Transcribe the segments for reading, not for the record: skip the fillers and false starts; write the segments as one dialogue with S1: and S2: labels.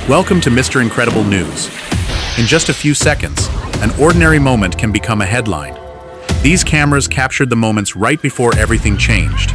S1: Welcome to Mr. Incredible News. In just a few seconds, an ordinary moment can become a headline. These cameras captured the moments right before everything changed.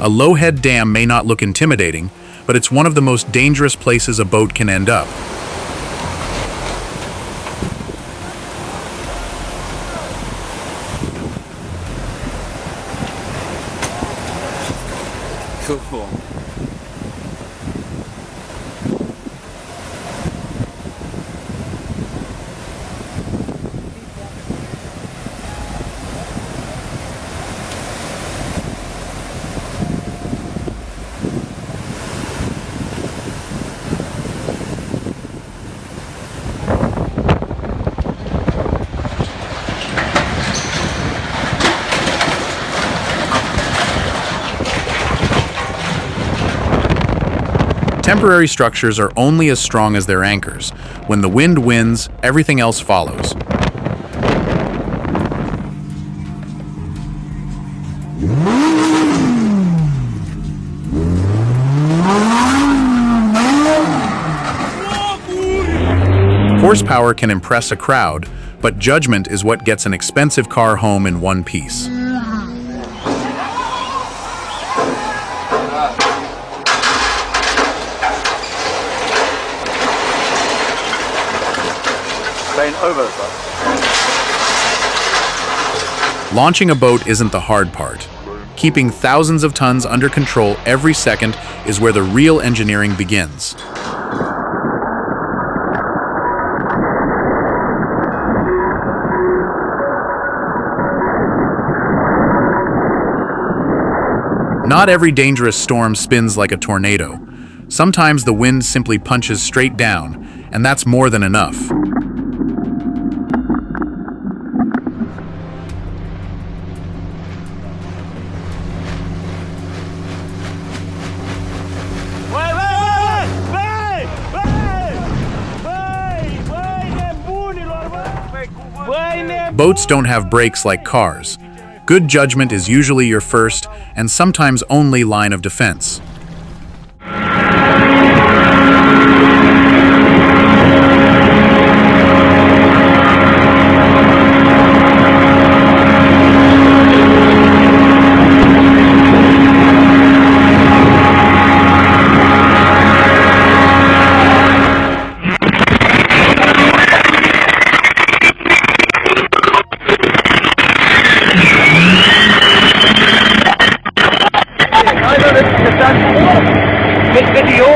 S1: A low-head dam may not look intimidating, but it's one of the most dangerous places a boat can end up.
S2: Cool.
S1: Temporary structures are only as strong as their anchors. When the wind wins, everything else follows. Horsepower can impress a crowd, but judgment is what gets an expensive car home in one piece. Launching a boat isn't the hard part. Keeping thousands of tons under control every second is where the real engineering begins. Not every dangerous storm spins like a tornado. Sometimes the wind simply punches straight down, and that's more than enough. Boats don't have brakes like cars. Good judgment is usually your first and sometimes only line of defense.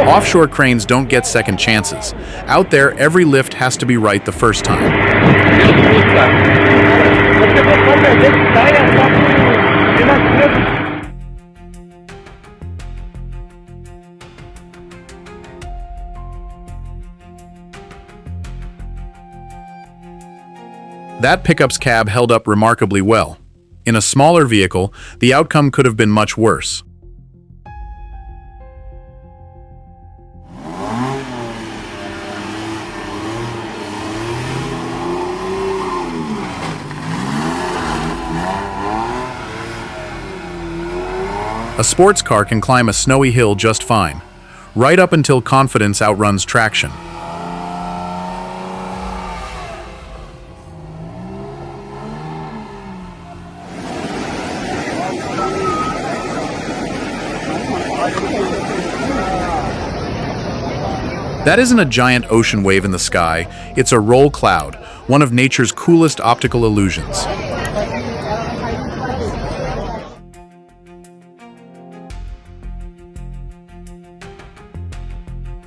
S1: Offshore cranes don't get second chances. Out there, every lift has to be right the first time. That pickup's cab held up remarkably well. In a smaller vehicle, the outcome could have been much worse. A sports car can climb a snowy hill just fine, right up until confidence outruns traction. That isn't a giant ocean wave in the sky, it's a roll cloud, one of nature's coolest optical illusions.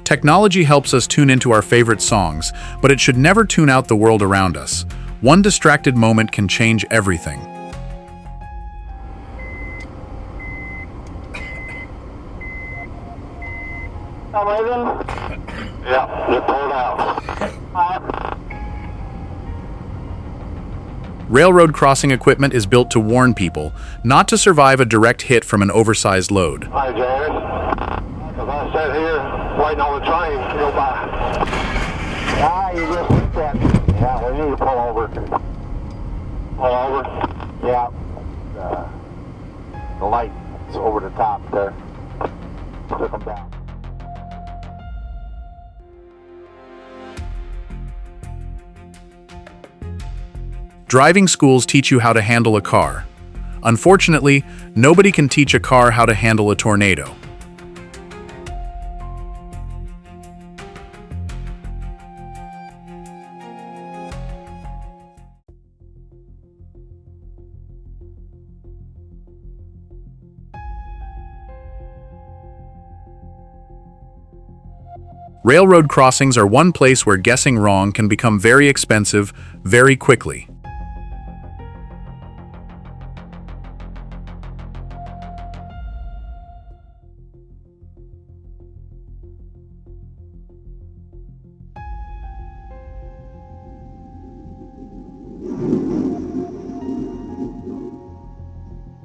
S1: Technology helps us tune into our favorite songs, but it should never tune out the world around us. One distracted moment can change everything.
S2: I'm leaving? Yeah, just pulled out.
S1: Railroad crossing equipment is built to warn people, not to survive a direct hit from an oversized load.
S2: Hi, Jared. If I sat here waiting on the train to go by. Ah, you just hit that. Yeah, we need to pull over. Pull over? Yeah. The light's over the top there. Took them down.
S1: Driving schools teach you how to handle a car. Unfortunately, nobody can teach a car how to handle a tornado. Railroad crossings are one place where guessing wrong can become very expensive very quickly.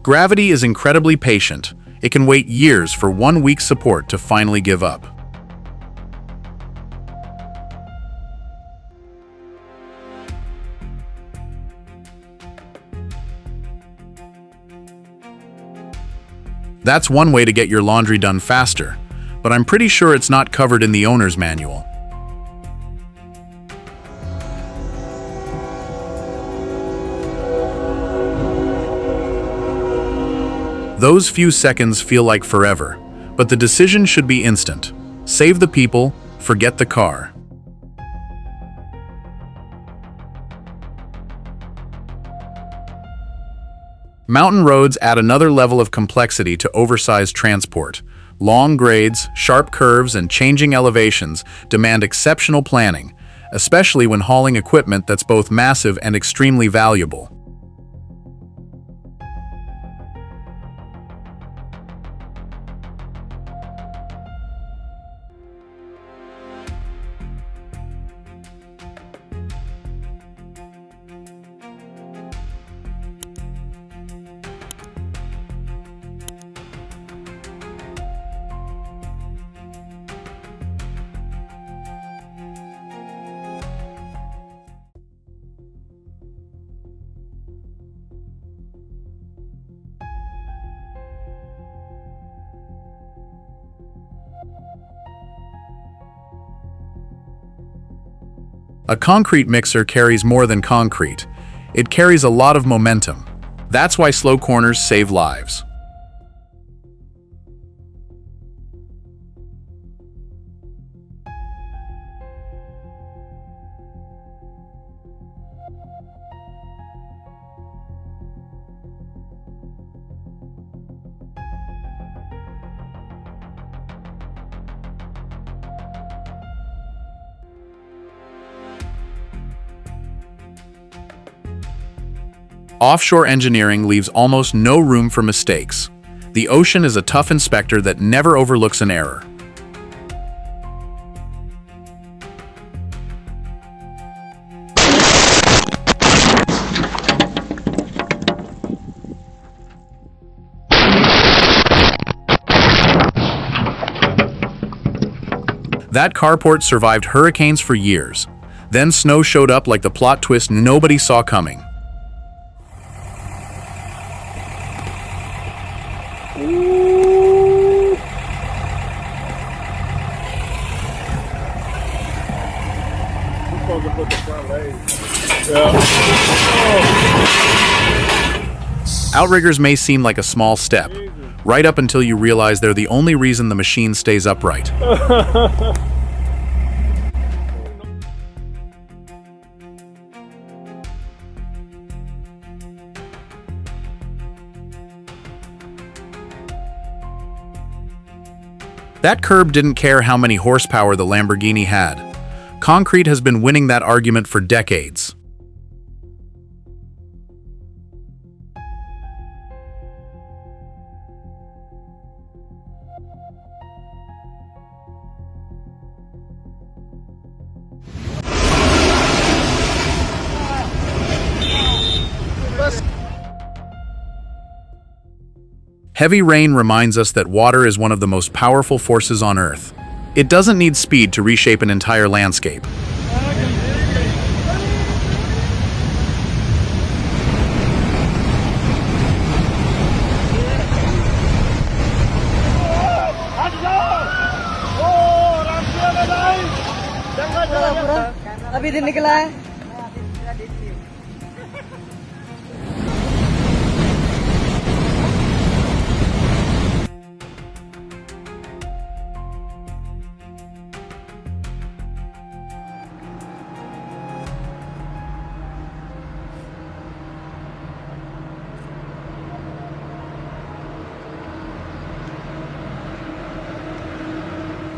S1: Gravity is incredibly patient. It can wait years for 1 week's support to finally give up. That's one way to get your laundry done faster, but I'm pretty sure it's not covered in the owner's manual. Those few seconds feel like forever, but the decision should be instant. Save the people, forget the car. Mountain roads add another level of complexity to oversized transport. Long grades, sharp curves, and changing elevations demand exceptional planning, especially when hauling equipment that's both massive and extremely valuable. A concrete mixer carries more than concrete. It carries a lot of momentum. That's why slow corners save lives. Offshore engineering leaves almost no room for mistakes. The ocean is a tough inspector that never overlooks an error. That carport survived hurricanes for years. Then snow showed up like the plot twist nobody saw coming. Outriggers may seem like a small step, right up until you realize they're the only reason the machine stays upright. That curb didn't care how many horsepower the Lamborghini had. Concrete has been winning that argument for decades. Heavy rain reminds us that water is one of the most powerful forces on Earth. It doesn't need speed to reshape an entire landscape.
S3: अभी दिन निकला है।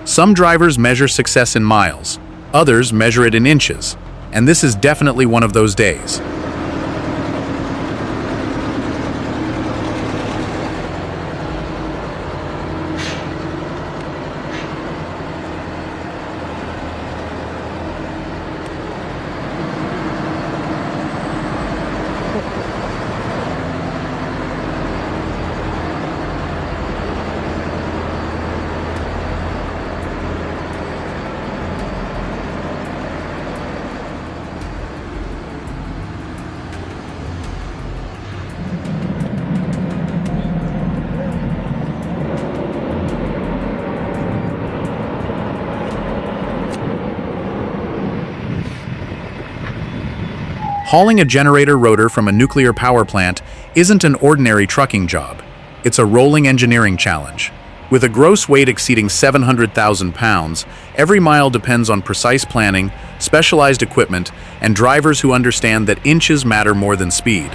S1: Some drivers measure success in miles, others measure it in inches, and this is definitely one of those days. Hauling a generator rotor from a nuclear power plant isn't an ordinary trucking job. It's a rolling engineering challenge. With a gross weight exceeding 700,000 pounds, every mile depends on precise planning, specialized equipment, and drivers who understand that inches matter more than speed.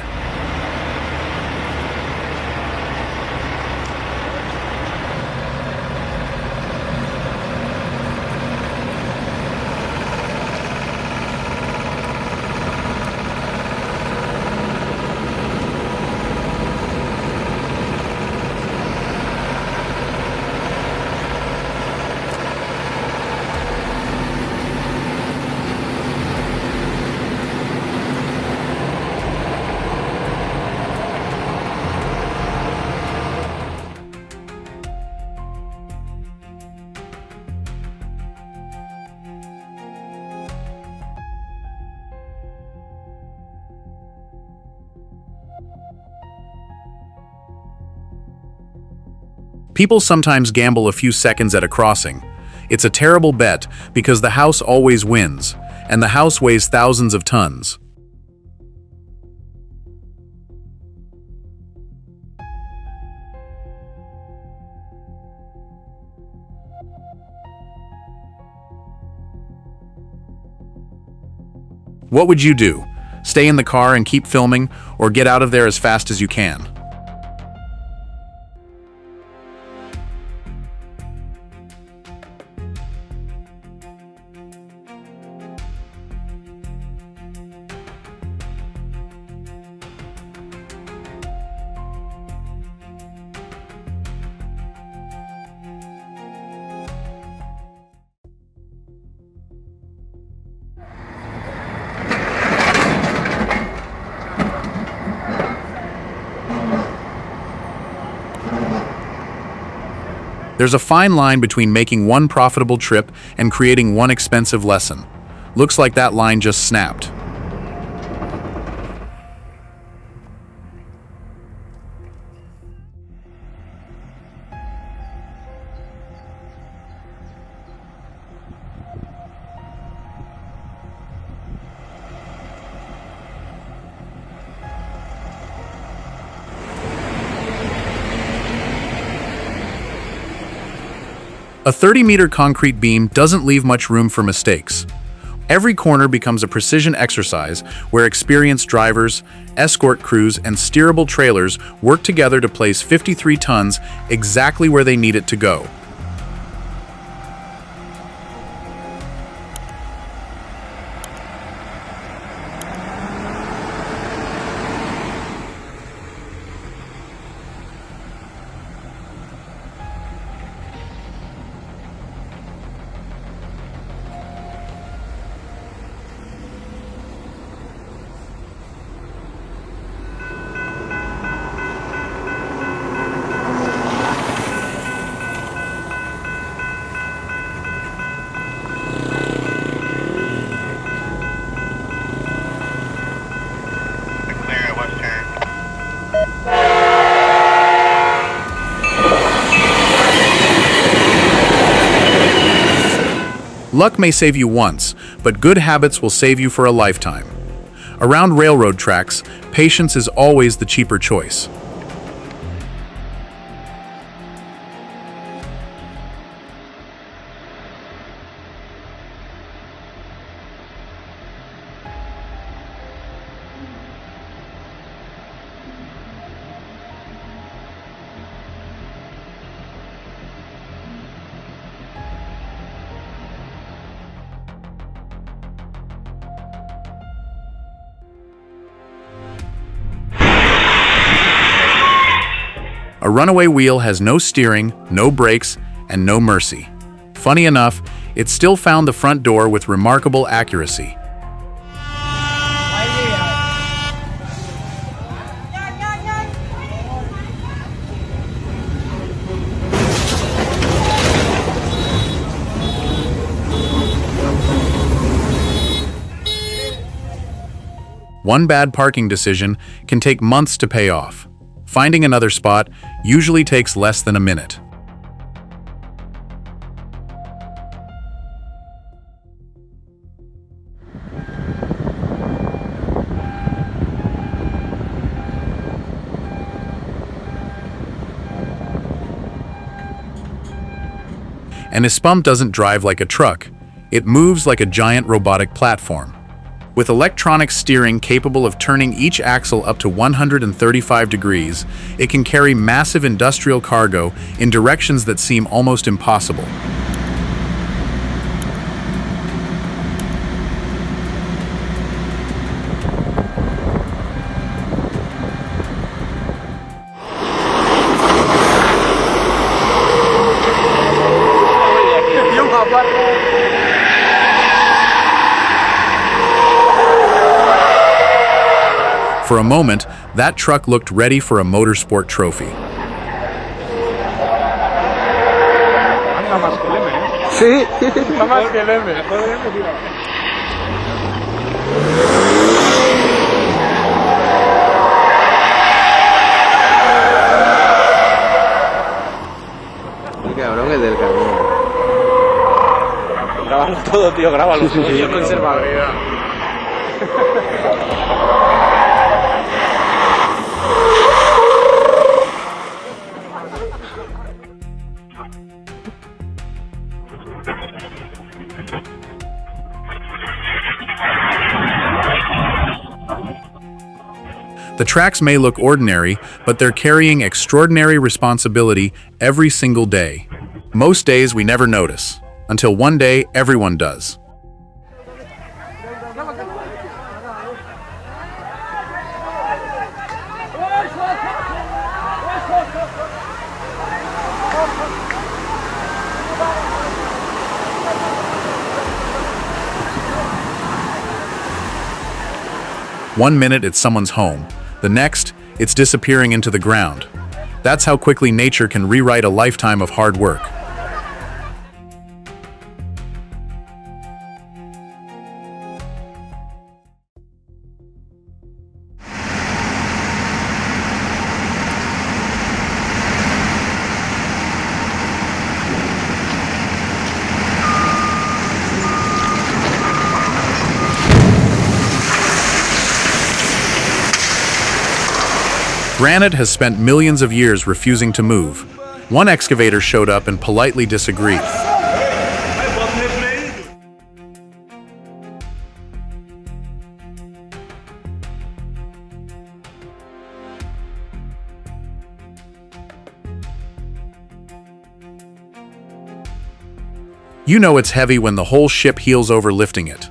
S1: People sometimes gamble a few seconds at a crossing. It's a terrible bet because the house always wins, and the house weighs thousands of tons. What would you do? Stay in the car and keep filming, or get out of there as fast as you can? There's a fine line between making one profitable trip and creating one expensive lesson. Looks like that line just snapped. A 30-meter concrete beam doesn't leave much room for mistakes. Every corner becomes a precision exercise where experienced drivers, escort crews, and steerable trailers work together to place 53 tons exactly where they need it to go. Luck may save you once, but good habits will save you for a lifetime. Around railroad tracks, patience is always the cheaper choice. A runaway wheel has no steering, no brakes, and no mercy. Funny enough, it still found the front door with remarkable accuracy. One bad parking decision can take months to pay off. Finding another spot usually takes less than a minute. And this pump doesn't drive like a truck. It moves like a giant robotic platform. With electronic steering capable of turning each axle up to 135 degrees, it can carry massive industrial cargo in directions that seem almost impossible. For a moment, that truck looked ready for a motorsport trophy.
S2: Sí. Más que el M.
S4: El cabrón es del camión.
S5: Grábalo todo, tío, grábalo.
S4: Sí.
S5: Yo conserva la vida.
S1: The tracks may look ordinary, but they're carrying extraordinary responsibility every single day. Most days we never notice, until one day everyone does. One minute it's someone's home, the next it's disappearing into the ground. That's how quickly nature can rewrite a lifetime of hard work. Granite has spent millions of years refusing to move. One excavator showed up and politely disagreed. You know it's heavy when the whole ship heels over lifting it.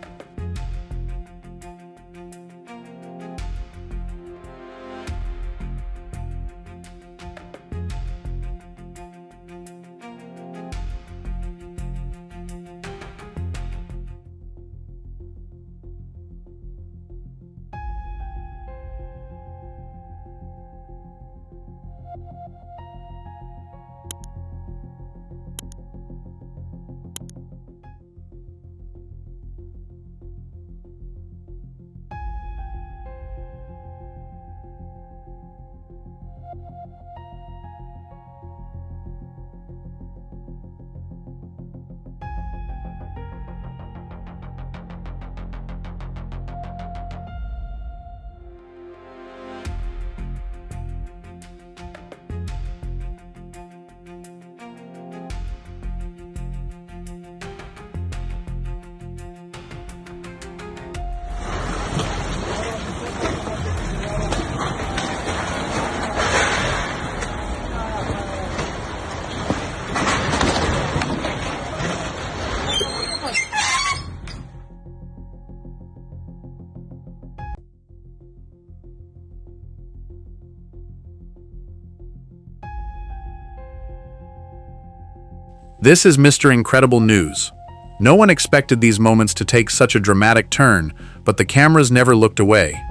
S1: This is Mr. Incredible news. No one expected these moments to take such a dramatic turn, but the cameras never looked away.